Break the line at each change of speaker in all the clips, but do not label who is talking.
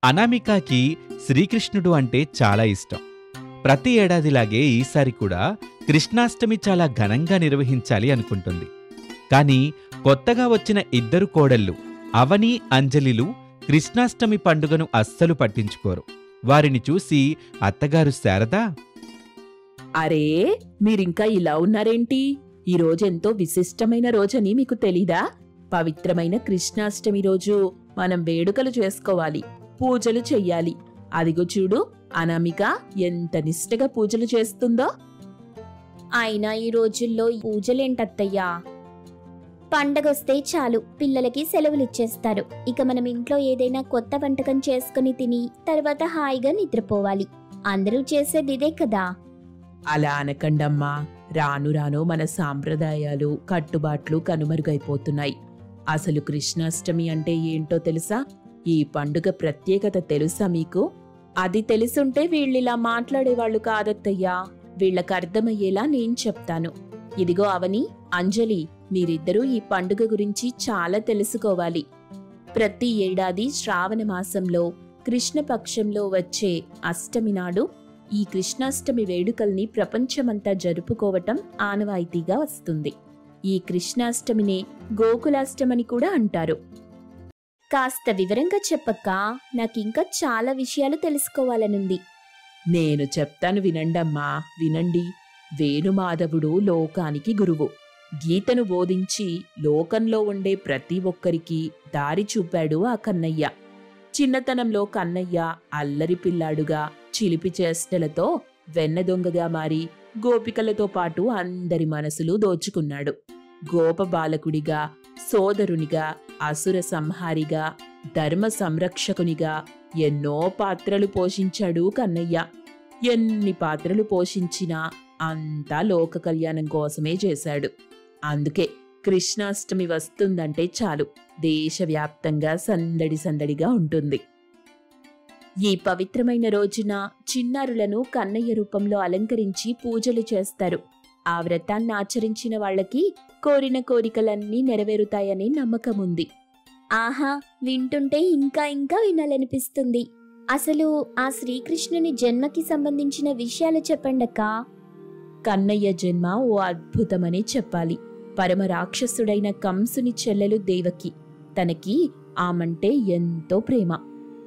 అనామికకి శ్రీకృష్ణుడు అంటే చాలా ఇష్టం. ప్రతి ఏడాదిలాగే ఈసారి కూడా కృష్ణాష్టమి చాలా ఘనంగా నిర్వహించాలి అనుకుంటుంది. కాని కొత్తగా వచ్చిన ఇద్దరు కోడళ్ళు అవని, అంజలిలు కృష్ణాష్టమి పండుగను అస్సలు పట్టించుకోరు. వారిని చూసి అత్తగారు శారద,
అరే, మీరింకా ఇలా ఉన్నారేంటి? ఈ రోజెంతో విశిష్టమైన రోజని మీకు తెలీదా? పవిత్రమైన కృష్ణాష్టమి రోజు మనం వేడుకలు చేసుకోవాలి, పూజలు చెయ్యాలి. అదిగో చూడు, అనామిక ఎంత నిష్టగా పూజలు చేస్తుందో.
అయినా ఈ రోజుల్లో పూజలేంటత్తయ్యా? పండగొస్తే చాలు పిల్లలకి సెలవులిచ్చేస్తారు. ఇక మనం ఇంట్లో ఏదైనా కొత్త వంటకం చేసుకుని తిని తర్వాత హాయిగా నిద్రపోవాలి. అందరూ చేసేది ఇదే కదా.
అలా అనకండమ్మా. రాను రాను మన సాంప్రదాయాలు, కట్టుబాట్లు కనుమరుగైపోతున్నాయి. అసలు కృష్ణాష్టమి అంటే ఏంటో తెలుసా? ఈ పండుగ ప్రత్యేకత తెలుసా మీకు? అది తెలుసుంటే వీళ్ళిలా మాట్లాడేవాళ్లు కాదత్తయ్యా. వీళ్ళకర్థమయ్యేలా నేను చెప్తాను. ఇదిగో అవని, అంజలి, మీరిద్దరూ ఈ పండుగ గురించి చాలా తెలుసుకోవాలి. ప్రతి ఏడాది శ్రావణ మాసంలో కృష్ణపక్షంలో వచ్చే అష్టమి నాడు ఈ కృష్ణాష్టమి వేడుకల్ని ప్రపంచమంతా జరుపుకోవటం ఆనవాయితీగా వస్తుంది. ఈ కృష్ణాష్టమినే గోకులాష్టమని కూడా అంటారు.
కాస్త వివరంగా చెప్పక్కా, నాకింకా చాలా విషయాలు తెలుసుకోవాలనుంది.
నేను చెప్తాను వినండమ్మా, వినండి. వేణుమాధవుడు లోకానికి గురువు. గీతను బోధించి లోకంలో ఉండే ప్రతి ఒక్కరికి దారి చూపాడు ఆ కన్నయ్య. చిన్నతనంలో కన్నయ్య అల్లరి పిల్లాడుగా, చిలిపి చేష్టలతో వెన్నదొంగగా మారి గోపికలతో పాటు అందరి మనసులు దోచుకున్నాడు. గోప బాలకుడిగా, సోదరునిగా, అసుర సంహారిగా, ధర్మ సంరక్షకునిగా ఎన్నో పాత్రలు పోషించాడు కన్నయ్య. ఎన్ని పాత్రలు పోషించినా అంతా లోక కళ్యాణం కోసమే చేశాడు. అందుకే కృష్ణాష్టమి వస్తుందంటే చాలు దేశవ్యాప్తంగా సందడి సందడిగా ఉంటుంది. ఈ పవిత్రమైన రోజున చిన్నారులను కన్నయ్య రూపంలో అలంకరించి పూజలు చేస్తారు. ఆ వ్రతాన్ని ఆచరించిన వాళ్లకి కోరిన కోరికలన్నీ నెరవేరుతాయనే నమ్మకముంది.
ఆహా, వింటుంటే ఇంకా ఇంకా వినాలనిపిస్తుంది. అసలు ఆ శ్రీకృష్ణుని జన్మకి సంబంధించిన విషయాలు చెప్పండక్కా.
కన్నయ్య జన్మ ఓ అద్భుతమనే చెప్పాలి. పరమ రాక్షసుడైన కంసుని చెల్లెలు దేవకి. తనకి ఆమంటే ఎంతో ప్రేమ.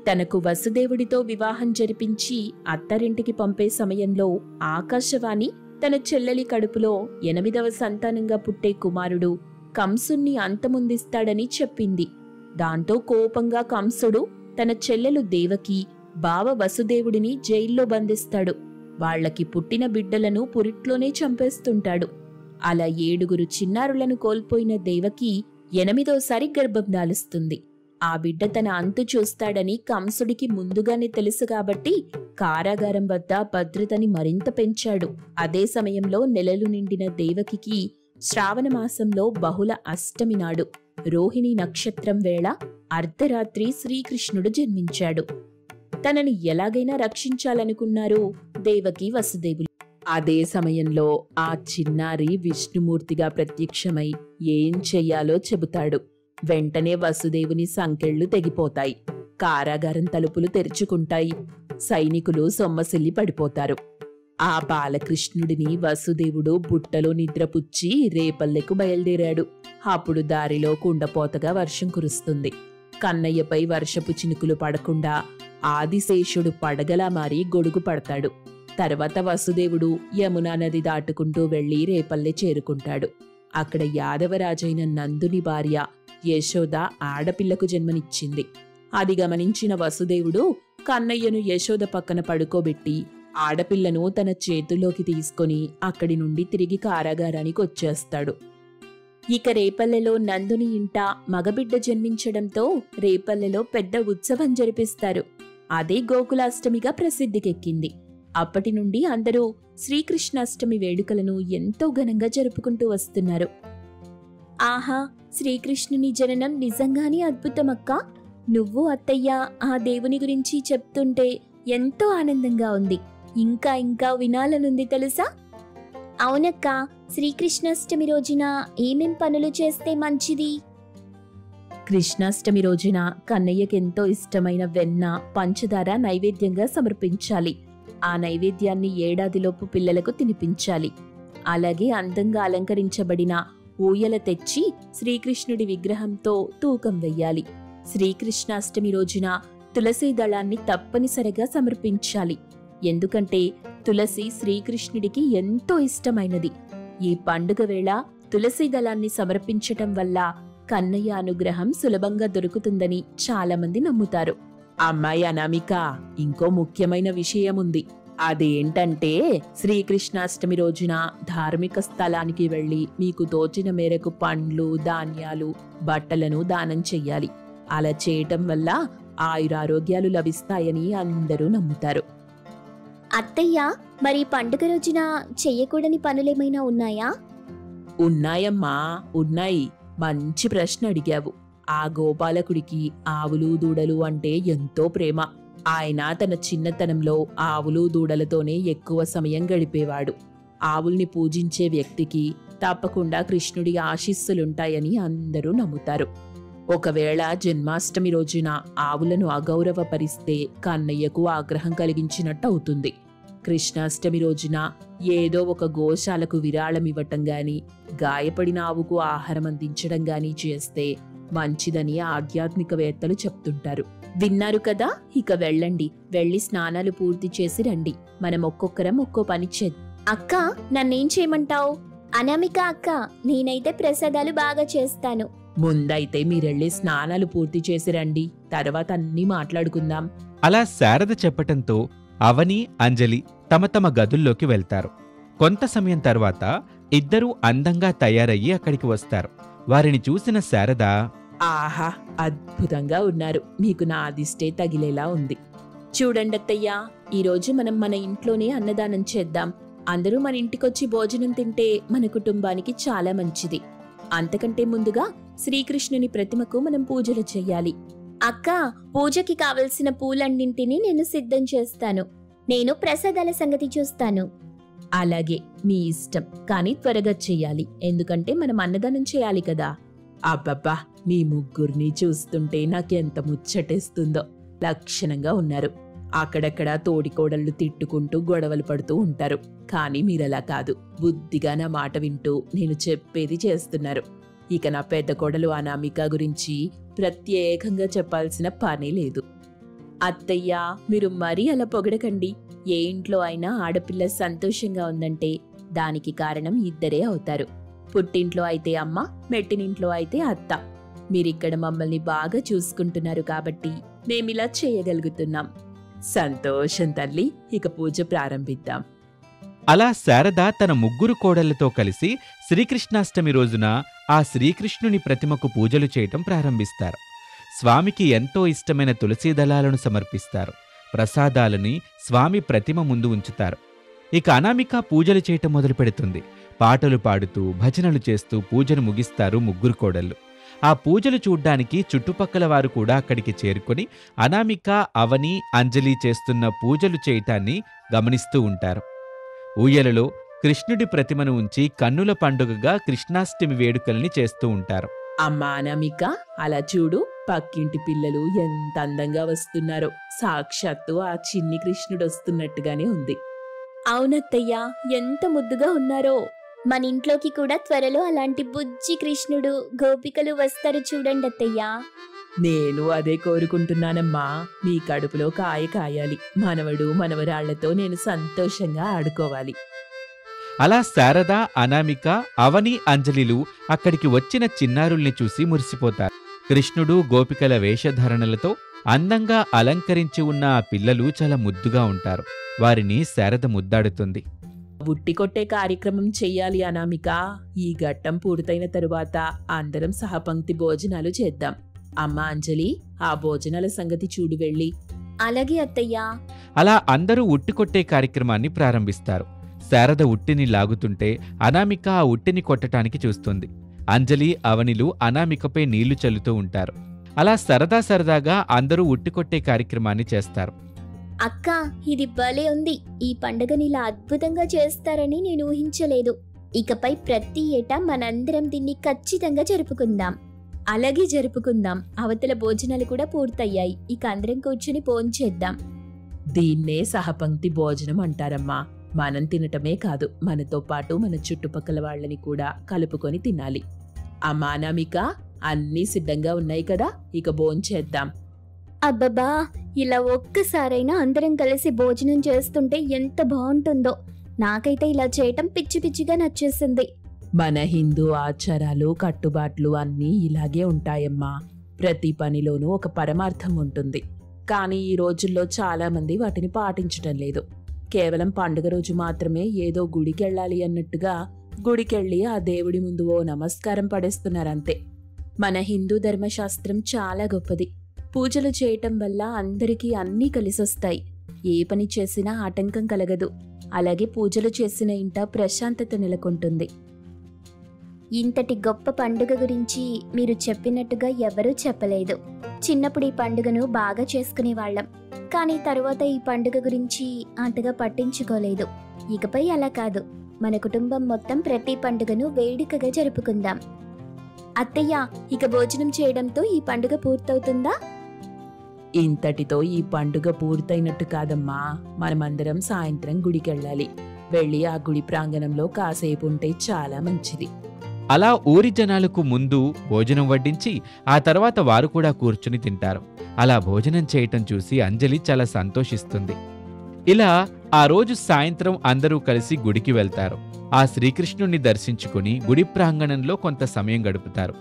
తనకు వసుదేవుడితో వివాహం జరిపించి అత్తారింటికి పంపే సమయంలో ఆకాశవాణి తన చెల్లెలి కడుపులో 8వ సంతానంగా పుట్టే కుమారుడు కంసుణ్ణి అంతమొందిస్తాడని చెప్పింది. దాంతో కోపంగా కంసుడు తన చెల్లెలు దేవకి, బావ వసుదేవుడిని జైల్లో బంధిస్తాడు. వాళ్లకి పుట్టిన బిడ్డలను పురిట్లోనే చంపేస్తుంటాడు. అలా 7 చిన్నారులను కోల్పోయిన దేవకి 8వసారి గర్భం దాలుస్తుంది. ఆ బిడ్డ తన అంతు చూస్తాడని కంసుడికి ముందుగానే తెలుసు కాబట్టి కారాగారం వద్ద భద్రతని మరింత పెంచాడు. అదే సమయంలో నెలలు నిండిన దేవకికి శ్రావణ మాసంలో బహుళ అష్టమి నాడు రోహిణి నక్షత్రం వేళ అర్ధరాత్రి శ్రీకృష్ణుడు జన్మించాడు. తనని ఎలాగైనా రక్షించాలనుకున్నారు దేవకి, వసుదేవులు. అదే సమయంలో ఆ చిన్నారి విష్ణుమూర్తిగా ప్రత్యక్షమై ఏం చెయ్యాలో చెబుతాడు. వెంటనే వసుదేవుని సంకెళ్లు తెగిపోతాయి. కారాగారం తలుపులు తెరుచుకుంటాయి. సైనికులు సొమ్మసిల్లి పడిపోతారు. ఆ బాలకృష్ణుడిని వసుదేవుడు బుట్టలో నిద్రపుచ్చి రేపల్లెకు బయలుదేరాడు. అప్పుడు దారిలో కుండపోతగా వర్షం కురుస్తుంది. కన్నయ్యపై వర్షపు చినుకులు పడకుండా ఆదిశేషుడు పడగలా మారి గొడుగు పడతాడు. తర్వాత వసుదేవుడు యమునా నది దాటుకుంటూ వెళ్లి రేపల్లె చేరుకుంటాడు. అక్కడ యాదవరాజైన నందుని భార్య యశోద ఆడపిల్లకు జన్మనిచ్చింది. అది గమనించిన వసుదేవుడు కన్నయ్యను యశోద పక్కన పడుకోబెట్టి ఆడపిల్లను తన చేతుల్లోకి తీసుకొని అక్కడి నుండి తిరిగి కారాగారానికి వచ్చేస్తాడు. ఇక రేపల్లెలో నందుని ఇంట మగబిడ్డ జన్మించడంతో రేపల్లెలో పెద్ద ఉత్సవం జరిపిస్తారు. అదే గోకులాష్టమిగా ప్రసిద్ధికెక్కింది. అప్పటి నుండి అందరూ శ్రీకృష్ణాష్టమి వేడుకలను ఎంతో ఘనంగా జరుపుకుంటూ వస్తున్నారు.
ఆహా, శ్రీకృష్ణుని జననం నిజంగానే అద్భుతమక్కా. నువ్వు అత్తయ్య ఆ దేవుని గురించి చెప్తుంటే ఎంతో ఆనందంగా ఉంది. ఇంకా ఇంకా వినాలనుంది తెలుసా?
అవునక్కా, శ్రీకృష్ణాష్టమి రోజున ఏమేం పనులు చేస్తే మంచిది?
కృష్ణాష్టమి రోజున కన్నయ్యకెంతో ఇష్టమైన వెన్న, పంచదార నైవేద్యంగా సమర్పించాలి. ఆ నైవేద్యాన్ని ఏడాదిలోపు పిల్లలకు తినిపించాలి. అలాగే అందంగా అలంకరించబడిన ఊయల తెచ్చి శ్రీకృష్ణుడి విగ్రహంతో తూకం వెయ్యాలి. శ్రీకృష్ణాష్టమి రోజున తులసి దళాన్ని తప్పనిసరిగా సమర్పించాలి. ఎందుకంటే తులసి శ్రీకృష్ణుడికి ఎంతో ఇష్టమైనది. ఈ పండుగ వేళ తులసి దళాన్ని సమర్పించటం వల్ల కన్నయ్య అనుగ్రహం సులభంగా దొరుకుతుందని చాలామంది నమ్ముతారు. అమ్మాయి అనామిక, ఇంకో ముఖ్యమైన విషయముంది. అదేంటంటే శ్రీకృష్ణాష్టమి రోజున ధార్మిక స్థలానికి వెళ్లి మీకు తోచిన మేరకు పండ్లు, ధాన్యాలు, బట్టలను దానం చెయ్యాలి. అలా చేయటం వల్ల ఆయురారోగ్యాలు లభిస్తాయని అందరూ నమ్ముతారు.
అత్తయ్య, మరి పండుగ రోజున చెయ్యకూడని పనులేమైనా ఉన్నాయా?
ఉన్నాయమ్మా, ఉన్నాయి. మంచి ప్రశ్న అడిగావు. ఆ గోపాలకుడికి ఆవులు దూడలు అంటే ఎంతో ప్రేమ. ఆయన తన చిన్నతనంలో ఆవులు దూడలతోనే ఎక్కువ సమయం గడిపేవాడు. ఆవుల్ని పూజించే వ్యక్తికి తప్పకుండా కృష్ణుడి ఆశీస్సులుంటాయని అందరూ నమ్ముతారు. ఒకవేళ జన్మాష్టమి రోజున ఆవులను అగౌరవపరిస్తే కన్నయ్యకు ఆగ్రహం కలిగించినట్టు అవుతుంది. కృష్ణాష్టమి రోజున ఏదో ఒక గోశాలకు విరాళమివ్వటం గాని, గాయపడిన ఆవుకు ఆహారం అందించడం గాని చేస్తే మంచిదని ఆధ్యాత్మికవేత్తలు చెప్తుంటారు. విన్నారు కదా, ఇక వెళ్ళండి. వెళ్ళి స్నానాలు పూర్తి చేసి రండి. మనం ఒక్కొక్కరం ఒక్కో పని చేద్దాం.
అక్క, నన్నేం చేయమంటావు? అనామిక అక్క, నేనైతే ప్రసాదాలు బాగా చేస్తాను.
ముందైతే మీరెళ్ళి స్నానాలు పూర్తి చేసి రండి, తర్వాత అన్నీ మాట్లాడుకుందాం.
అలా శారద చెప్పటంతో అవని, అంజలి తమ తమ గదుల్లోకి వెళ్తారు. కొంత సమయం తర్వాత ఇద్దరూ అందంగా తయారయ్యి అక్కడికి వస్తారు. వారిని చూసిన శారద,
ఆహా, అద్భుతంగా ఉన్నారు. మీకు నా అదిష్టే తగిలేలా ఉంది. చూడండత్తయ్యా, ఈరోజు మనం మన ఇంట్లోనే అన్నదానం చేద్దాం. అందరూ మన ఇంటికొచ్చి భోజనం తింటే మన కుటుంబానికి చాలా మంచిది. అంతకంటే ముందుగా శ్రీకృష్ణుని ప్రతిమకు మనం పూజలు చెయ్యాలి.
అక్క, పూజకి కావలసిన పూలన్నింటినీ నేను సిద్ధం చేస్తాను. నేను ప్రసాదాల సంగతి చూస్తాను.
అలాగే, మీ ఇష్టం. కానీ త్వరగా చెయ్యాలి, ఎందుకంటే మనం అన్నదానం చేయాలి కదా. అబ్బబ్బా, మీ ముగ్గురిని చూస్తుంటే నాకెంత ముచ్చటేస్తుందో. లక్షణంగా ఉన్నారు. అక్కడక్కడ తోడికోడళ్ళు తిట్టుకుంటూ గొడవలు పడుతూ ఉంటారు. కానీ మీరలా కాదు, బుద్ధిగా నా మాట వింటూ నేను చెప్పేది చేస్తున్నారు. ఇక నా పెద్ద కోడలు అనామిక గురించి ప్రత్యేకంగా చెప్పాల్సిన పనే లేదు. అత్తయ్యా, మీరు మరీ అలా పొగడకండి. ఏ ఇంట్లో అయినా ఆడపిల్ల సంతోషంగా ఉందంటే దానికి కారణం ఇద్దరే అవుతారు. పుట్టింట్లో అయితే అమ్మ, మెట్టినింట్లో అయితే అత్త. మీరిక్కడ మమ్మల్ని బాగా చూసుకుంటున్నారు కాబట్టి మేమిలా చేయగలుగుతున్నాం. సంతోషం తల్లి, ఇక పూజ ప్రారంభిద్దాం.
అలా శారద తన ముగ్గురు కోడళ్లతో కలిసి శ్రీకృష్ణాష్టమి రోజున ఆ శ్రీకృష్ణుని ప్రతిమకు పూజలు చేయటం ప్రారంభిస్తారు. స్వామికి ఎంతో ఇష్టమైన తులసీ దళాలను సమర్పిస్తారు. ప్రసాదాలని స్వామి ప్రతిమ ముందు ఉంచుతారు. ఇక అనామిక పూజలు చేయటం మొదలుపెడుతుంది. పాటలు పాడుతూ భజనలు చేస్తూ పూజను ముగిస్తారు ముగ్గురు కోడళ్ళు. ఆ పూజలు చూడ్డానికి చుట్టుపక్కల వారు కూడా అక్కడికి చేరుకొని అనామిక, అవని, అంజలి చేస్తున్న పూజలు చేయటాన్ని గమనిస్తూ ఉంటారు. ఊయలలో కృష్ణుడి ప్రతిమను ఉంచి కన్నుల పండుగగా కృష్ణాష్టమి వేడుకల్ని చేస్తూ ఉంటారు.
అమ్మా అనామిక, అలా చూడు, పక్కింటి పిల్లలు ఎంత అందంగా వస్తున్నారో. సాక్షాత్తు ఆ చిన్ని కృష్ణుడు వస్తున్నట్టుగానే ఉంది.
అవునత్తయ్యా, ఎంత ముద్దుగా ఉన్నారో. మన ఇంట్లోకి కూడా త్వరలో అలాంటి బుజ్జి కృష్ణుడు, గోపికలు వస్తారు చూడండి అత్తయ్యా.
నేను అదే కోరుకుంటున్నానమ్మా. మీ కడుపులో కాయ కాయాలి. మనవడు మనవరాళ్లతో నేను సంతోషంగా ఆడుకోవాలి.
అలా శారద, అనామిక, అవని, అంజలిలు అక్కడికి వచ్చిన చిన్నారుల్ని చూసి మురిసిపోతారు. కృష్ణుడు, గోపికల వేషధారణలతో అందంగా అలంకరించి ఉన్న ఆ పిల్లలు చాలా ముద్దుగా ఉంటారు. వారిని శారద ముద్దాడుతుంది.
బుట్టి కొట్టే కార్యక్రమం చెయ్యాలి అనామిక. ఈ ఘట్టం పూర్తయిన తరువాత అందరం సహపంక్తి భోజనాలు చేద్దాం. అమ్మా అంజలి, ఆ భోజనాల సంగతి చూడు వెళ్ళి.
అలాగే అత్తయ్యా.
అలా అందరూ ఉట్టికొట్టే కార్యక్రమాన్ని ప్రారంభిస్తారు. శారద ఉట్టిని లాగుతుంటే అనామిక ఆ ఉట్టిని కొట్టటానికి చూస్తుంది. అంజలి, అవనిలు అనామికపై నీళ్లు చల్లుతూ ఉంటారు. అలా సరదా సరదాగా అందరూ ఉట్టికొట్టే కార్యక్రమాన్ని చేస్తారు.
అక్క, ఇది భలే ఉంది. ఈ పండుగని ఇలా అద్భుతంగా చేస్తారని నేను ఊహించలేదు. ఇకపై ప్రతి ఏటా మనందరం దీన్ని ఖచ్చితంగా జరుపుకుందాం. అలాగే జరుపుకుందాం. అవతల భోజనాలు కూడా పూర్తయ్యాయి. ఇక అందరం కూర్చుని భోంచేద్దాం.
దీన్నే సహపంక్తి భోజనం అంటారమ్మా. మనం తినటమే కాదు, మనతో పాటు మన చుట్టుపక్కల వాళ్ళని కూడా కలుపుకొని తినాలి. అమ్మా అనామిక, అన్నీ సిద్ధంగా ఉన్నాయి కదా, ఇక భోంచేద్దాం.
అబ్బబ్బా, ఇలా ఒక్కసారైనా అందరం కలిసి భోజనం చేస్తుంటే ఎంత బాగుంటుందో. నాకైతే ఇలా చేయటం పిచ్చి పిచ్చిగా నచ్చేసింది.
మన హిందూ ఆచారాలు కట్టుబాట్లు అన్నీ ఇలాగే ఉంటాయమ్మా. ప్రతి పనిలోనూ ఒక పరమార్థం ఉంటుంది. కానీ ఈ రోజుల్లో చాలా మంది వాటిని పాటించటం లేదు. కేవలం పండుగ రోజు మాత్రమే ఏదో గుడికెళ్ళాలి అన్నట్టుగా గుడికెళ్ళి ఆ దేవుడి ముందు ఓ నమస్కారం పడేస్తున్నారంతే. మన హిందూ ధర్మశాస్త్రం చాలా గొప్పది. పూజలు చేయటం వల్ల అందరికీ అన్నీ కలిసొస్తాయి. ఏ పని చేసినా ఆటంకం కలగదు. అలాగే పూజలు చేసిన ఇంట ప్రశాంతత నెలకొంటుంది. ఇంతటి గొప్ప పండుగ గురించి మీరు చెప్పినట్టుగా ఎవరూ చెప్పలేదు. చిన్నప్పుడు ఈ పండుగను బాగా చేసుకునేవాళ్ళం, కానీ తరువాత ఈ పండుగ గురించి అంతగా పట్టించుకోలేదు. ఇకపై అలా కాదు. మన కుటుంబం మొత్తం ప్రతి పండుగను వేడుకగా జరుపుకుందాం. అత్తయ్య, ఇక భోజనం చేయడంతో ఈ పండుగ పూర్తవుతుందా? ఇంతటితో ఈ పండుగ పూర్తయినట్టు కాదమ్మా. మనమందరం సాయంత్రం గుడికెళ్ళాలి. వెళ్ళి ఆ గుడి ప్రాంగణంలో కాసేపు ఉంటే చాలా మంచిది.
అలా ఊరి జనాలకు ముందు భోజనం వడ్డించి ఆ తర్వాత వారు కూడా కూర్చుని తింటారు. అలా భోజనం చేయటం చూసి అంజలి చాలా సంతోషిస్తుంది. ఇలా ఆ రోజు సాయంత్రం అందరూ కలిసి గుడికి వెళ్తారు. ఆ శ్రీకృష్ణుణ్ణి దర్శించుకుని గుడి ప్రాంగణంలో కొంత సమయం గడుపుతారు.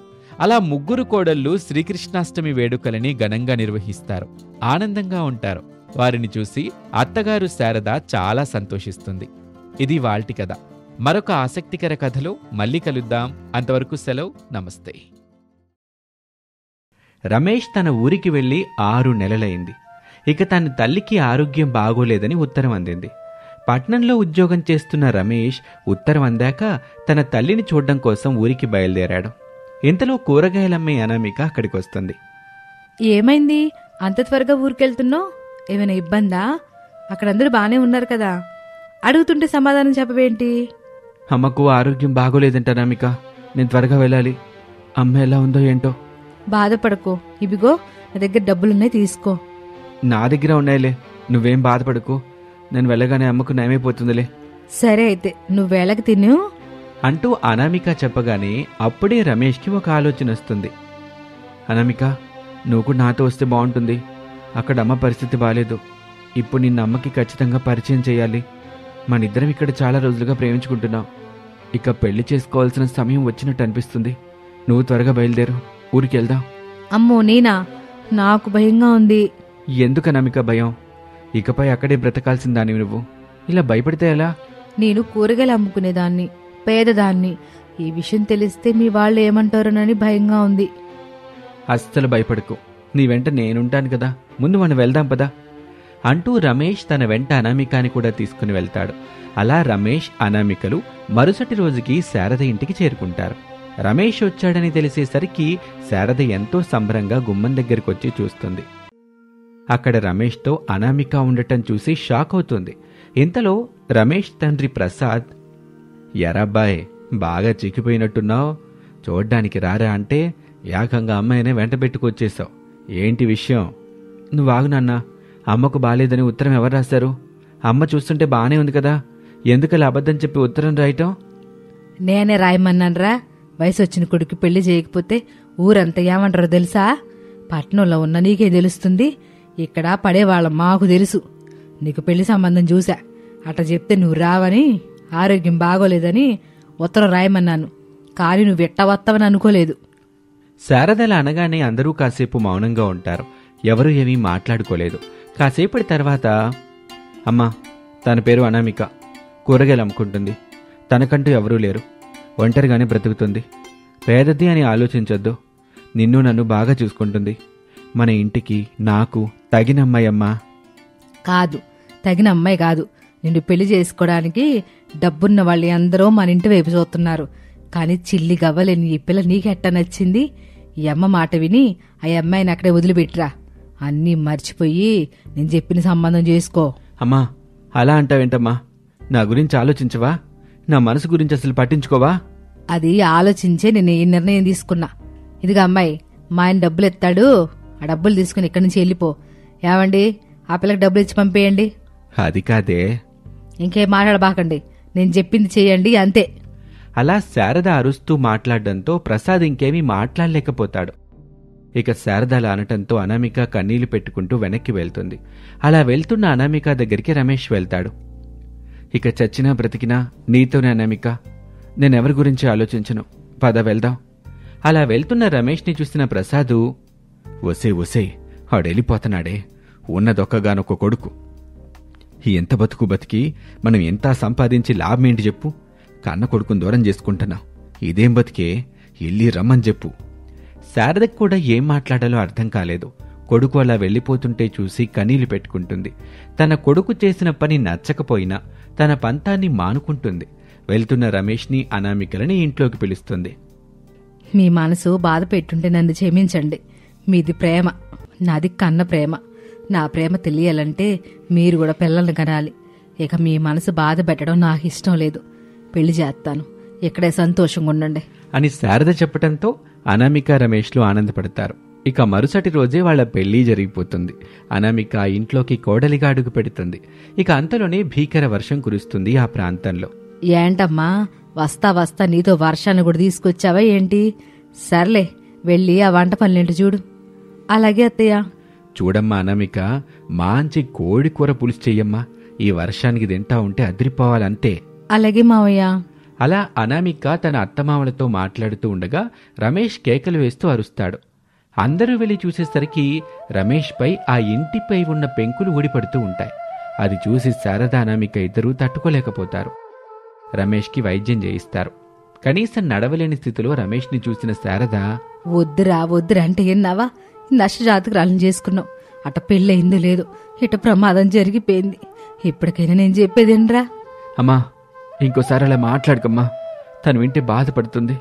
అలా ముగ్గురు కోడళ్ళు శ్రీకృష్ణాష్టమి వేడుకలని ఘనంగా నిర్వహిస్తారు. ఆనందంగా ఉంటారు. వారిని చూసి అత్తగారు శారద చాలా సంతోషిస్తుంది. ఇది వాల్టి కథ. మరొక ఆసక్తికర కథలో మళ్ళీ కలుద్దాం. అంతవరకు సెలవు. నమస్తే. రమేష్ తన ఊరికి వెళ్ళి 6 నెలలైంది. ఇక తన తల్లికి ఆరోగ్యం బాగోలేదని ఉత్తరం అందింది. పట్నంలో ఉద్యోగం చేస్తున్న రమేష్ ఉత్తరం అందాక తన తల్లిని చూడ్డం కోసం ఊరికి బయలుదేరాడు. ఇంతలో కూరగాయలమ్మే అనామిక అక్కడికొస్తుంది.
ఏమైంది అంత త్వరగా ఊరికెళ్తున్నావు? ఏమైనా ఇబ్బందా? అక్కడందరూ బానే ఉన్నారు కదా, అడుగుతుంటే సమాధానం చెప్పవేంటి?
అమ్మకు ఆరోగ్యం బాగోలేదంట అనామిక. నేను త్వరగా వెళ్ళాలి. అమ్మ ఎలా ఉందో ఏంటో.
బాధపడకో, ఇవిగో నా దగ్గర డబ్బులున్నాయి, తీసుకో.
నా దగ్గర ఉన్నాయిలే, నువ్వేం బాధపడకు. నేను వెళ్ళగానే అమ్మకు నయమైపోతుందిలే.
సరే అయితే నువ్వు వేళకి తిను
అంటూ అనామిక చెప్పగానే అప్పుడే రమేష్కి ఒక ఆలోచన వస్తుంది. అనామిక, నువ్వు కూడా నాతో వస్తే బాగుంటుంది. అక్కడ అమ్మ పరిస్థితి బాలేదు. ఇప్పుడు నిన్న అమ్మకి ఖచ్చితంగా పరిచయం చేయాలి. మనిద్దరం ఇక్కడ చాలా రోజులుగా ప్రేమించుకుంటున్నాం. ఇక పెళ్లి చేసుకోవాల్సిన సమయం వచ్చినట్టు అనిపిస్తుంది. నువ్వు త్వరగా బయలుదేరు, ఊరికి వెళ్దాం.
అమ్మో నేనా? నాకు భయంగా ఉంది.
ఎందుకు అనామిక భయం? ఇకపై అక్కడే బ్రతకాల్సిన దానివి నువ్వు. ఇలా భయపడితే ఎలా?
నేను కూరగాయలు అమ్ముకునేదాన్ని, పేదదాన్ని. ఈ విషయం తెలిస్తే మీ వాళ్ళు ఏమంటారోనని భయంగా ఉంది.
అస్సలు భయపడకు, నీ వెంట నేనుంటాను కదా. ముందు మనం వెళ్దాం పదా అంటూ రమేష్ తన వెంట అనామికాని కూడా తీసుకుని వెళ్తాడు. అలా రమేష్ అనామికలు మరుసటి రోజుకి శారద ఇంటికి చేరుకుంటారు. రమేష్ వచ్చాడని తెలిసేసరికి శారద ఎంతో సంబరంగా గుమ్మం దగ్గరకొచ్చి చూస్తుంది. అక్కడ రమేష్తో అనామిక ఉండటం చూసి షాక్ అవుతుంది. ఇంతలో రమేష్ తండ్రి ప్రసాద్, ఎరాబ్బాయ్ బాగా చిక్కిపోయినట్టున్నావు, చూడ్డానికి రారా అంటే ఏకంగా అమ్మాయినే వెంట పెట్టుకొచ్చేశావు. ఏంటి విషయం? నువ్వు ఆగు నాన్న, అమ్మకు బాలేదని ఉత్తరం ఎవరు రాశారు? అమ్మ చూస్తుంటే బానే ఉంది కదా, ఎందుకలా అబద్ధం చెప్పి ఉత్తరం రాయటం?
నేనే రాయమన్నానరా. వయసు వచ్చిన కొడుకు పెళ్లి చేయకపోతే ఊరంతా ఏమంటారో తెలుసా? పట్నంలో ఉన్న నీకే తెలుస్తుంది, ఇక్కడ పడేవాళ్ళం మాకు తెలుసు. నీకు పెళ్లి సంబంధం చూసా, అట్లా చెప్తే నువ్వు రావని, ఆరోగ్యం బాగోలేదని ఉత్తరం రాయమన్నాను. కానీ నువ్వు ఎట్ట వస్తావని అనుకోలేదు.
శారదల అనగానే అందరూ కాసేపు మౌనంగా ఉంటారు. ఎవరూ ఏమీ మాట్లాడుకోలేదు. కాసేపటి తర్వాత, అమ్మా తన పేరు అనామిక, కూరగాయలు అమ్ముకుంటుంది. తనకంటూ ఎవరూ లేరు, ఒంటరిగానే బ్రతుకుతుంది. పేదది అని ఆలోచించొద్దు. నిన్ను నన్ను బాగా చూసుకుంటుంది. మన ఇంటికి నాకు తగిన అమ్మాయి అమ్మా.
కాదు, తగిన అమ్మాయి కాదు. నిన్ను పెళ్లి చేసుకోవడానికి డబ్బున్న వాళ్ళు అందరూ మన ఇంటి వైపు చూస్తున్నారు. కానీ చిల్లి గవ్వలేని ఈ పిల్ల నీకెట్ట నచ్చింది? ఈ అమ్మ మాట విని ఆ అమ్మాయిని అక్కడే వదిలిపెట్టిరా. అన్నీ మర్చిపోయి నేను చెప్పిన సంబంధం చేసుకో.
అమ్మా అలా అంటావేంటమ్మా? నా గురించి ఆలోచించవా? నా మనసు గురించి అసలు పట్టించుకోవా?
అది ఆలోచించే నేను ఈ నిర్ణయం తీసుకున్నా. ఇదిగా అమ్మాయి, మా ఆయన డబ్బులు ఎత్తాడు, ఆ డబ్బులు తీసుకుని ఇక్కడి నుంచి వెళ్ళిపో. ఏమండి, ఆ పిల్లకి డబ్బులు ఇచ్చి పంపేయండి.
అది కాదే.
ఇంకేం మాట్లాడబాకండి, నేను చెప్పింది చేయండి అంతే.
అలా శారద అరుస్తూ మాట్లాడడంతో ప్రసాద్ ఇంకేమీ మాట్లాడలేకపోతాడు. ఇక శారద అలా అనటంతో అనామిక కన్నీళ్లు పెట్టుకుంటూ వెనక్కి వెళ్తుంది. అలా వెళ్తున్న అనామిక దగ్గరికి రమేష్ వెళ్తాడు. ఇక చచ్చినా బ్రతికినా నీతోనే అనామిక, నేనెవరి గురించి ఆలోచించను, పద వెళ్దాం. అలా వెళ్తున్న రమేష్ని చూసిన ప్రసాదు, ఒసే ఆడెళ్ళిపోతున్నాడే, ఉన్నదొక్కగానొక్క కొడుకు, ఎంత బతుకు బతికి మనం ఎంత సంపాదించి లాభమేంటి చెప్పు, కన్న కొడుకుని దూరం చేసుకుంటున్నాం, ఇదేం బతికే, ఇల్లి రమ్మని చెప్పు. శారదకు కూడా ఏం మాట్లాడాలో అర్థం కాలేదు. కొడుకు అలా వెళ్ళిపోతుంటే చూసి కన్నీళ్లు పెట్టుకుంటుంది. తన కొడుకు చేసిన పని నచ్చకపోయినా తన పంతాన్ని మానుకుంటుంది. వెళ్తున్న రమేష్ని అనామికలని ఇంట్లోకి పిలుస్తుంది.
మీ మనసు బాధ పెట్టుంటే నన్ను క్షమించండి. మీది ప్రేమ, నాది కన్న ప్రేమ. నా ప్రేమ తెలియాలంటే మీరు కూడా పిల్లల్ని కనాలి. ఇక మీ మనసు బాధ పెట్టడం నాకు ఇష్టం లేదు. పెళ్లి చేస్తాను, ఇక్కడే సంతోషంగా ఉండండి
అని శారద చెప్పటంతో అనామిక రమేష్లు ఆనందపడతారు. ఇక మరుసటి రోజే వాళ్ల పెళ్లి జరిగిపోతుంది. అనామిక ఇంట్లోకి కోడలిగా అడుగు పెడుతుంది. ఇక అంతలోనే భీకర వర్షం కురుస్తుంది ఆ ప్రాంతంలో.
ఏంటమ్మా, వస్తా నీతో వర్షాన్ని కూడా తీసుకొచ్చావా ఏంటి? సర్లే, వెళ్ళి ఆ వంట పనులేంటి చూడు. అలాగే అత్తయ్య.
చూడమ్మా అనామిక, మంచి కోడి కూర పులుసు చెయ్యమ్మా, ఈ వర్షానికి తింటా ఉంటే అదిరిపోవాలంతే.
అలాగే మావయ్య.
అలా అనామిక తన అత్తమామలతో మాట్లాడుతూ ఉండగా రమేష్ కేకలు వేస్తూ అరుస్తాడు. అందరూ వెళ్లి చూసేసరికి రమేష్ పై ఆ ఇంటిపై ఉన్న పెంకులు ఊడిపడుతూ ఉంటాయి. అది చూసి శారద అనామిక ఇద్దరూ తట్టుకోలేకపోతారు. రమేష్కి వైద్యం చేయిస్తారు. కనీసం నడవలేని స్థితిలో రమేష్ని చూసిన శారద,
వద్దురా అంటే విన్నావా? నష్టజాతకురాలను చేసుకున్నావు, అట పెళ్ళయింది లేదు, ఇట ప్రమాదం జరిగిపోయింది. ఇప్పటికైనా నేను చెప్పేదేనరా?
అమ్మా, ఇంకోసారి అలా మాట్లాడకమ్మా, తను వింటే బాధపడుతుంది,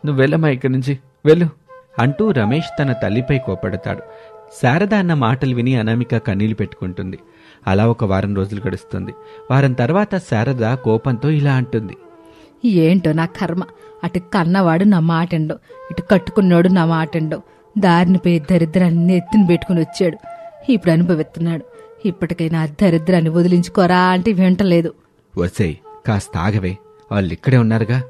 నువ్వు వెళ్ళమ్మా ఇక్కడి నుంచి, వెళ్ళు అంటూ రమేష్ తన తల్లిపై కోపడతాడు. శారద అన్న మాటలు విని అనామిక కన్నీళ్లు పెట్టుకుంటుంది. అలా ఒక వారం రోజులు గడుస్తుంది. వారం తర్వాత శారద కోపంతో ఇలా అంటుంది,
ఏంటో నా కర్మ, అటు కన్నవాడు నా మాటెండో, ఇటు కట్టుకున్నాడు నా మాటెండో, దారిని పోయి దరిద్రాన్ని ఎత్తిన పెట్టుకుని వచ్చాడు, ఇప్పుడు అనుభవిస్తున్నాడు. ఇప్పటికైనా దరిద్రాన్ని వదిలించుకోరా అంటే వింటలేదు.
వసేయ్, కాస్త ఆగవే, వాళ్ళిక్కడే ఉన్నారుగా,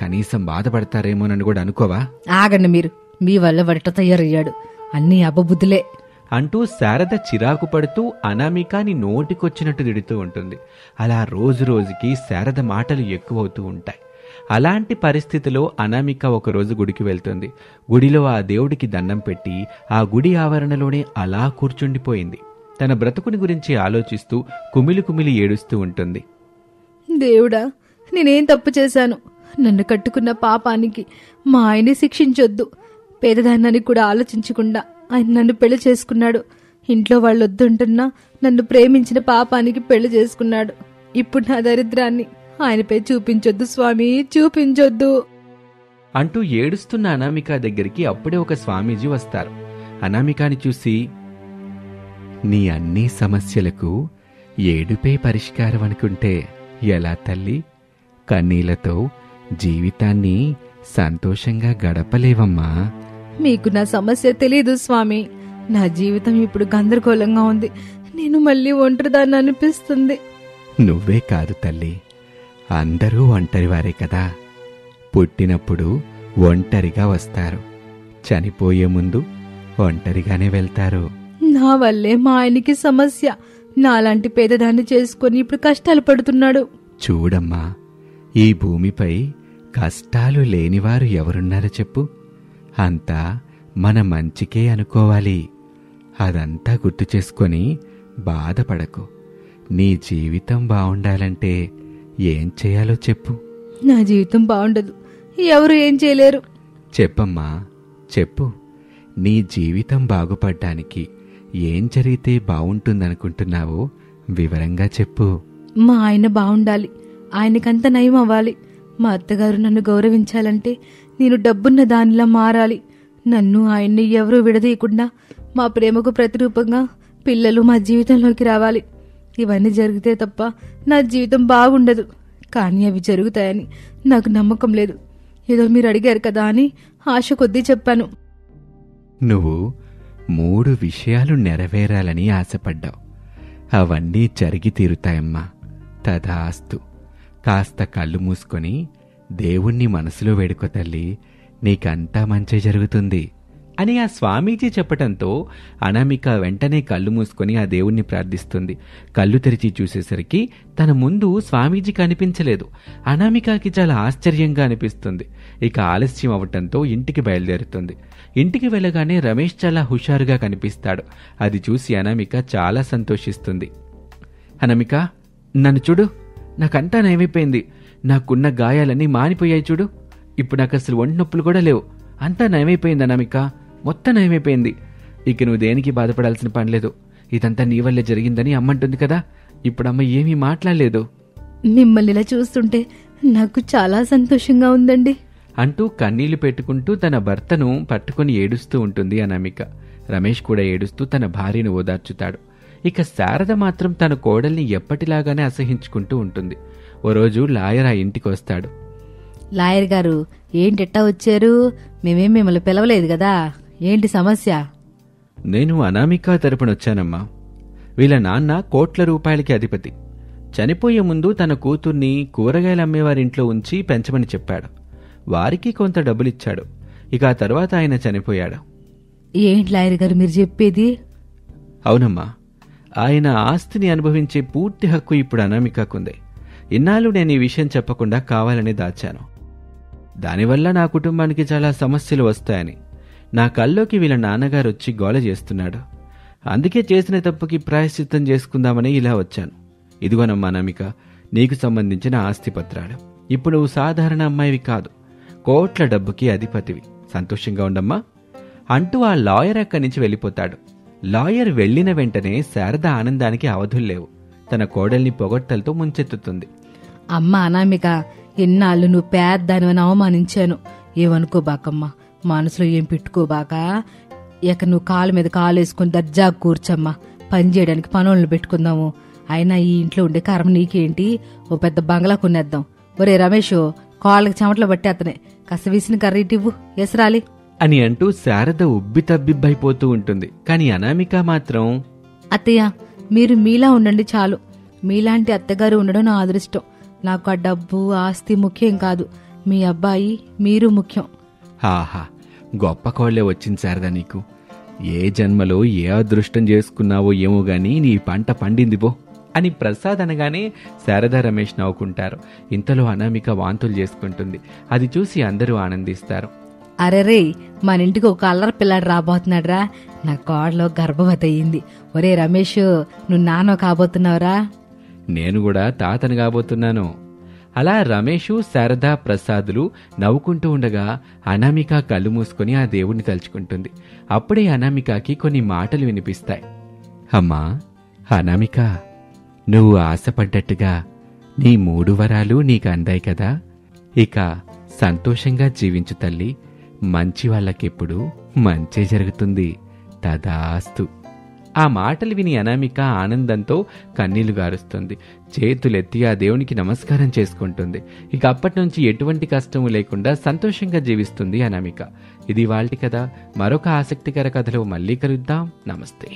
కనీసం బాధపడతారేమోనని కూడా అనుకోవా?
ఆగండి మీరు, మీ వల్ల వడట తయారయ్యాడు, అన్నీ అబ్బబుద్ధులే
అంటూ శారద చిరాకు పడుతూ అనామికాని నోటికొచ్చినట్టు తిడుతూ ఉంటుంది. అలా రోజు రోజుకి శారద మాటలు ఎక్కువవుతూ ఉంటాయి. అలాంటి పరిస్థితిలో అనామిక ఒకరోజు గుడికి వెళ్తుంది. గుడిలో ఆ దేవుడికి దండం పెట్టి ఆ గుడి ఆవరణలోనే అలా కూర్చుండిపోయింది. తన బ్రతుకుని గురించి ఆలోచిస్తూ కుమిలి ఏడుస్తూ ఉంటుంది.
దేవుడా, నేనేం తప్పు చేశాను? నన్ను కట్టుకున్న పాపానికి మా ఆయన్ని శిక్షించొద్దు. పేదదాన్నానికి కూడా ఆలోచించకుండా ఆయన నన్ను పెళ్లి చేసుకున్నాడు. ఇంట్లో వాళ్ళు వద్దుంటున్నా నన్ను ప్రేమించిన పాపానికి పెళ్లి చేసుకున్నాడు. ఇప్పుడు నా దరిద్రాన్ని ఆయనపై చూపించొద్దు స్వామి, చూపించొద్దు
అంటూ ఏడుస్తున్న అనామిక దగ్గరికి అప్పుడే ఒక స్వామీజీ వస్తారు. అనామికాని చూసి, నీ అన్ని సమస్యలకు ఏడుపే పరిష్కారం అనుకుంటే ఎలా తల్లి? కన్నీళ్లతో జీవితాన్ని సంతోషంగా గడపలేవమ్మా.
మీకు నా సమస్య తెలీదు స్వామి. నా జీవితం ఇప్పుడు గందరగోళంగా ఉంది. నేను మళ్ళీ ఒంటరిదాన్ని అనిపిస్తుంది.
నువ్వే కాదు తల్లి, అందరూ ఒంటరివారే కదా. పుట్టినప్పుడు ఒంటరిగా వస్తారు, చనిపోయే ముందు ఒంటరిగానే వెళ్తారు.
నా వల్లే మా ఆయనకి సమస్య. నాలాంటి పేదదాన్ని చేసుకుని ఇప్పుడు కష్టాలు పడుతున్నాడు.
చూడమ్మా, ఈ భూమిపై కష్టాలు లేనివారు ఎవరున్నారో చెప్పు? అంతా మన మంచికే అనుకోవాలి. అదంతా గుర్తు చేసుకొని బాధపడకు. నీ జీవితం బావుండాలంటే ఏం చేయాలో చెప్పు.
నా జీవితం బాగుండదు, ఎవరు ఏం చేయలేరు.
చెప్పమ్మా, చెప్పు. నీ జీవితం బాగుపడ్డానికి ఏం జరిగితే బావుంటుందనుకుంటున్నావో వివరంగా చెప్పు.
మా ఆయన బాగుండాలి, ఆయనకంత నయం అవ్వాలి. మా అత్తగారు నన్ను గౌరవించాలంటే నేను డబ్బున్న దానిలా మారాలి. నన్ను ఆయన్ని ఎవరూ విడదీయకుండా మా ప్రేమకు ప్రతిరూపంగా పిల్లలు మా జీవితంలోకి రావాలి. ఇవన్నీ జరిగితే తప్ప నా జీవితం బాగుండదు. కానీ అవి జరుగుతాయని నాకు నమ్మకం లేదు. ఏదో మీరు అడిగారు కదా అని ఆశ కొద్దీ చెప్పాను.
నువ్వు 3 విషయాలు నెరవేరాలని ఆశపడ్డావు. అవన్నీ జరిగి తీరుతాయమ్మా. తదాస్తు. కాస్త కళ్ళు మూసుకొని దేవుణ్ణి మనసులో వేడుకో తల్లి, నీకంతా మంచి జరుగుతుంది అని ఆ స్వామీజీ చెప్పటంతో అనామిక వెంటనే కళ్ళు మూసుకొని ఆ దేవుణ్ణి ప్రార్థిస్తుంది. కళ్ళు తెరిచి చూసేసరికి తన ముందు స్వామీజీ కనిపించలేదు. అనామికకి చాలా ఆశ్చర్యంగా అనిపిస్తుంది. ఇక ఆలస్యం అవటంతో ఇంటికి బయలుదేరుతుంది. ఇంటికి వెళ్ళగానే రమేష్ చాలా హుషారుగా కనిపిస్తాడు. అది చూసి అనామిక చాలా సంతోషిస్తుంది. అనామిక, నన్ను చూడు, నాకంతా నయమైపోయింది. నాకున్న గాయాలన్నీ మానిపోయాయి చూడు. ఇప్పుడు నాకు అసలు ఒంటి నొప్పులు కూడా లేవు. అంతా నయమైపోయింది అనామిక, మొత్తం నయమైపోయింది. ఇక నువ్వు దేనికి బాధపడాల్సిన పనిలేదు. ఇదంతా నీ వల్లే జరిగిందని అమ్మంటుంది కదా. ఇప్పుడు అమ్మ ఏమీ మాట్లాడలేదు
మిమ్మల్ని ఇలా చూస్తుంటే నాకు చాలా సంతోషంగా ఉందండి
అంటూ కన్నీళ్లు పెట్టుకుంటూ తన భర్తను పట్టుకుని ఏడుస్తూ ఉంటుంది అనామిక. రమేష్ కూడా ఏడుస్తూ తన భార్యను ఓదార్చుతాడు. ఇక శారద మాత్రం తన కోడల్ని ఎప్పటిలాగానే అసహించుకుంటూ ఉంటుంది. ఓ రోజు లాయర్ ఆ ఇంటికి వస్తాడు.
లాయర్ గారు, ఏంటెట్టా వచ్చారు? మేమేం మిమ్మల్ని పిలవలేదు కదా, ఏంటి సమస్య?
నేను అనామిక తరపునొచ్చానమ్మా. వీళ్ళ నాన్న కోట్ల రూపాయలకి అధిపతి. చనిపోయే ముందు తన కూతుర్ని కూరగాయలు అమ్మేవారింట్లో ఉంచి పెంచమని చెప్పాడు. వారికి కొంత డబ్బులిచ్చాడు. ఇక ఆ తర్వాత ఆయన చనిపోయాడు.
ఏంటి లాయర్ గారు మీరు చెప్పేది?
అవునమ్మా, ఆయన ఆస్తిని అనుభవించే పూర్తి హక్కు ఇప్పుడు అనామికకుంది. ఇన్నాళ్ళు నేను ఈ విషయం చెప్పకుండా కావాలని దాచాను. దానివల్ల నా కుటుంబానికి చాలా సమస్యలు వస్తాయని నా కల్లోకి వీళ్ళ నాన్నగారు వచ్చి గోల చేస్తున్నాడు. అందుకే చేసిన తప్పుకి ప్రాయశ్చిత్తం చేసుకుందామని ఇలా వచ్చాను. ఇదిగోనమ్మా అనామిక, నీకు సంబంధించిన ఆస్తి పత్రాలు. ఇప్పుడు నువ్వు సాధారణ అమ్మాయివి కాదు, కోట్ల డబ్బుకి అధిపతివి. సంతోషంగా ఉండమ్మా అంటూ ఆ లాయర్ అక్కడి నుంచి వెళ్ళిపోతాడు. లాయర్ వెళ్లిన వెంటనే శారద ఆనందానికి అవధుల్లేవు. తన కోడల్ని పొగడ్తలతో ముంచెత్తుతుంది.
అమ్మ అనామిక, ఎన్నాళ్ళు నువ్వు పేద్దానివని అవమానించాను. ఏమనుకోబాకమ్మా, మనసులో ఏం పెట్టుకోబాక. ఇక నువ్వు కాలు మీద కాలు వేసుకుని దర్జా కూర్చమ్మా. పని చేయడానికి పనులను పెట్టుకుందాము. అయినా ఈ ఇంట్లో ఉండే కర్మ నీకేంటి? ఓ పెద్ద బంగ్లా కొనేద్దాం. ఒరే రమేష్, కాళ్ళకి చెమటలు పట్టేత్తనే, కాస్త విసిన కర్రీటివ్వు, ఎసరాలి
అని అంటూ శారద ఉబ్బితబ్బిబ్బైపోతూ ఉంటుంది. కాని అనామిక మాత్రం,
అత్తయ్య, మీరు మీలా ఉండండి చాలు. మీలాంటి అత్తగారు ఉండడం నా అదృష్టం. నాకు ఆ డబ్బు ఆస్తి ముఖ్యం కాదు, మీ అబ్బాయి మీరు ముఖ్యం.
ఆహా, గొప్ప కోళ్లే వచ్చింది శారదా నీకు. ఏ జన్మలో ఏ అదృష్టం చేసుకున్నావో ఏమో గాని నీ పంట పండిందిపో అని ప్రసాద్ అనగానే శారదా రమేష్ నవ్వుకుంటారు. ఇంతలో అనామిక వాంతులు చేసుకుంటుంది. అది చూసి అందరూ ఆనందిస్తారు.
అరెరే, మన ఇంటికి ఒక అల్లరి పిల్లాడు రాబోతున్నాడురా. నా కోడలో గర్భవతి అయ్యింది. ఒరే రమేష్, నువ్వు నాన్న కాబోతున్నావురా.
నేను కూడా తాతను కాబోతున్నాను. అలా రమేషు, శారద, ప్రసాదులు నవ్వుకుంటూ ఉండగా అనామిక కళ్ళు మూసుకొని ఆ దేవుణ్ణి తలుచుకుంటుంది. అప్పుడే అనామికకి కొన్ని మాటలు వినిపిస్తాయి. అమ్మా అనామిక, నువ్వు ఆశపడ్డట్టుగా నీ 3 వరాలు నీకు అందాయి కదా. ఇక సంతోషంగా జీవించు తల్లి. మంచి వాళ్ళకెప్పుడు మంచే జరుగుతుంది. తదాస్తు. ఆ మాటలు విని అనామిక ఆనందంతో కన్నీళ్లు గారుస్తుంది. చేతులెత్తి ఆ దేవునికి నమస్కారం చేసుకుంటుంది. ఇక అప్పటి నుంచి ఎటువంటి కష్టము లేకుండా సంతోషంగా జీవిస్తుంది అనామిక. ఇది వాళ్ళ కథ. మరొక ఆసక్తికర కథలో మళ్ళీ కలుద్దాం. నమస్తే.